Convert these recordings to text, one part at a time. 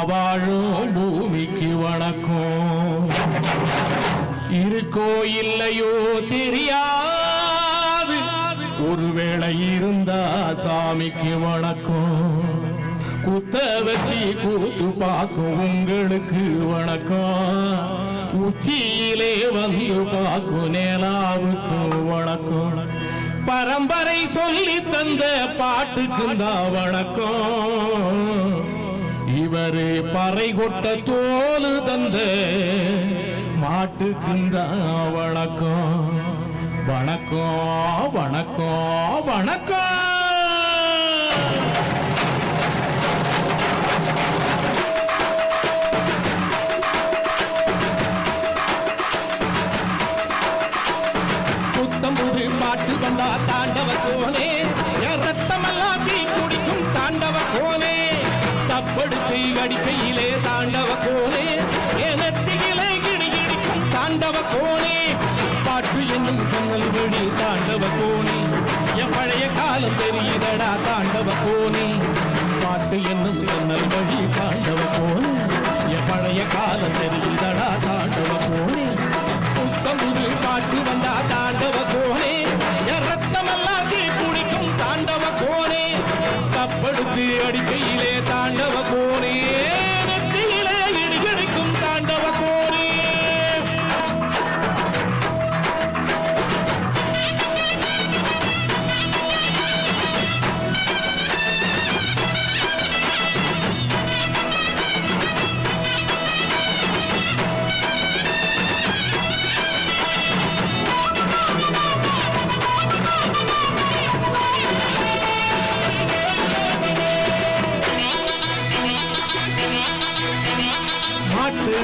வாழும் பூமிக்கு வணக்கம். இருக்கோ இல்லையோ தெரியாது, ஒருவேளை இருந்தா சாமிக்கு வணக்கம். குத்த வச்சு கூத்து பார்க்கும் உங்களுக்கு வணக்கம். உச்சியிலே வந்து பார்க்கும் நிலாவுக்கு வணக்கம். பரம்பரை சொல்லி தந்த பாட்டுக்குந்தா வணக்கம். இவரு பறை கொட்ட தோலு தந்த மாட்டுக்குந்தா வணக்கம். வணக்கம் வணக்கம் வணக்கம். புத்தம்புது பாட்டு வந்தா தாண்டவ கோனே, ரத்தமெல்லாம் தீ குடிக்கும் தாண்டவ கோனே. தப்படுத்து அடிக்கையிலே தாண்டவ கோனே, நெத்தியிலே கிடி கிடிக்கும் தாண்டவ கோனே. பாட்டு என்னும் சன்னல் விழி தாண்டவ கோனே, என் பழைய காலம் தெரியுதடா தாண்டவ கோனே. பாட்டு என்னும் சன்னல் வழி தாண்டவ கோனே, என் பழைய காலம் தெரியுதடா தாண்டவ கோனே. புத்தம்புது பாட்டு வந்தா தாண்டவ கோனே, ரத்தமெல்லாம் தீ குடிக்கும் தாண்டவ கோனே. தப்படுத்து அடிக்கையிலே தாண்டவ கோனே, நெத்தியிலே இடி கிடைக்கும் தாண்டவ கோனே.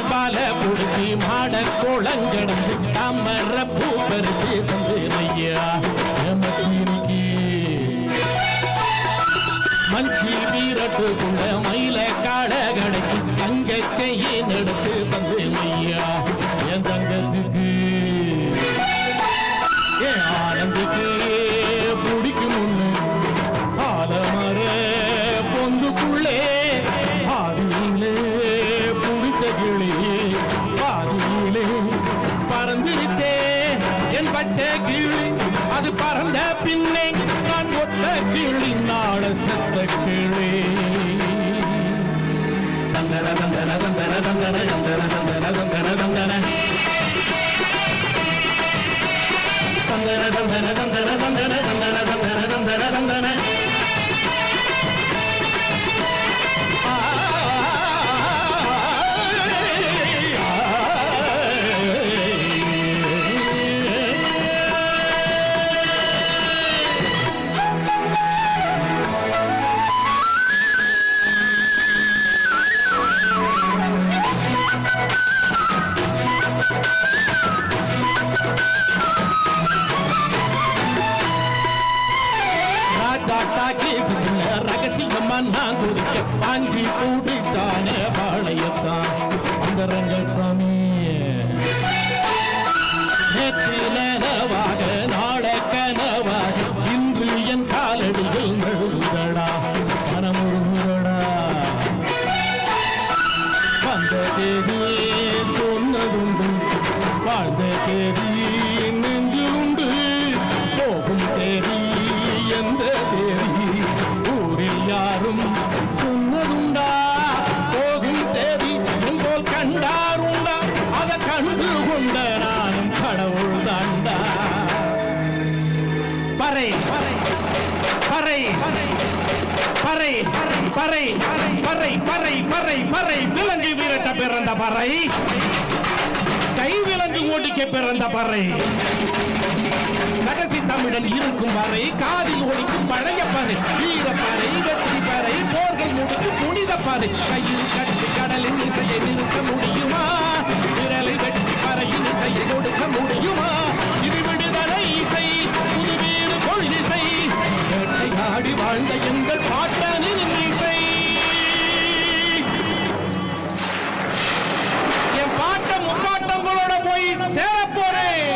பால புடிச்சி மாட கோளங்கடந்து தாமர பூ பறிச்சு தந்து ஐயா மச்சீனிக்கு. மஞ்சி வீரட்டு கொண்ட மயில காட கடைக்கு தங்க செய்ய நடத்து வந்து ஐயா என் தங்கத்துக்கு. என் ஆனந்துக்கு பிடிக்கும் ஒண்ணு ஆலமர பொந்துக்குள்ளே ஆதியிலே கிளி பாதியிலே பறந்துருச்சே என் பச்சை கிளி. அது பறந்த பின்னே நான் ஒத்த கிளி நாள செத்த கிளி. தந்தன தந்தன தந்தன தந்தன தந்தன தந்தன தந்தன தந்தன தந்தன தந்தன தந்தன தந்தன தந்தன தந்தன தந்தன தந்தன. ரகசியமா நான் குடிக்க பாஞ்சி கூடிச்சான பாளையத்தான் அந்த ரங்கசாமி. நேற்று நனவாக நாள கனவாக இன்று என் காலடியில் முழுதடா மனமுழுதடா. வந்த தேதி சொன்னதுண்டு, வாழ்ந்த தேதி நெஞ்சிலுண்டு, போகும் தேதி எந்த தேதி ஊரில் யாரும் சொன்னதுண்டா. போகும் தேதி என்போல் கண்டாருண்டா, அதை கண்டு கொண்ட நானும் கடவுள் தாண்டா. பறை பறை பறை பறை பறை பறை பறை பறை பறை விலங்கு வீரட்ட பிறந்த பறை, கை விலங்கு ஓடிக்க பிறந்த பறை. கடைசி தமிழன் இருக்கும் வரை காதில் ஒழிக்கும் பழைய பறை, வீரப்பறை வெற்றி பறை போர்கள் முடித்து புனித பறை. கையில் கட்டி கடலின் இசையை நிறுத்த முடியுமா? விரலை வெட்டி பறையின் இசையை கொடுக்க முடியுமா? இது விடுதலை இசை, புது வீடு கொள்ளிசை, வேட்டையாடி வாழ்ந்த எங்கள் பாட்டனின் இசை. என் பாட்டம் முப்பாட்டங்களோட போய் சேரப்போறேன்.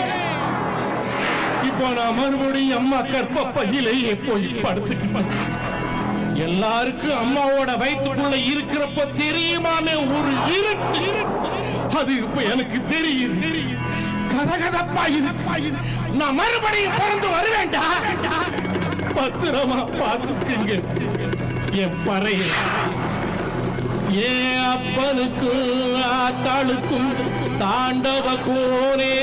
இப்போ நான் மறுபடியும் அம்மா கற்ப பையிலேயே போய் படுத்துக்கிட்டேன். எல்லாருக்கும் அம்மாவோட வயிற்றுக்குள்ள இருக்கிறப்ப தெரியுமாமே ஒரு இருக்கு, அது இப்ப எனக்கு தெரியும். கதகதப்பா இது, நான் மறுபடியும் பிறந்து வருவேண்டா. பத்திரமா பார்த்துக்குங்க என் பறைய. என் அப்பனுக்கும் ஆத்தாளுக்கும் தாண்டவ கோனே.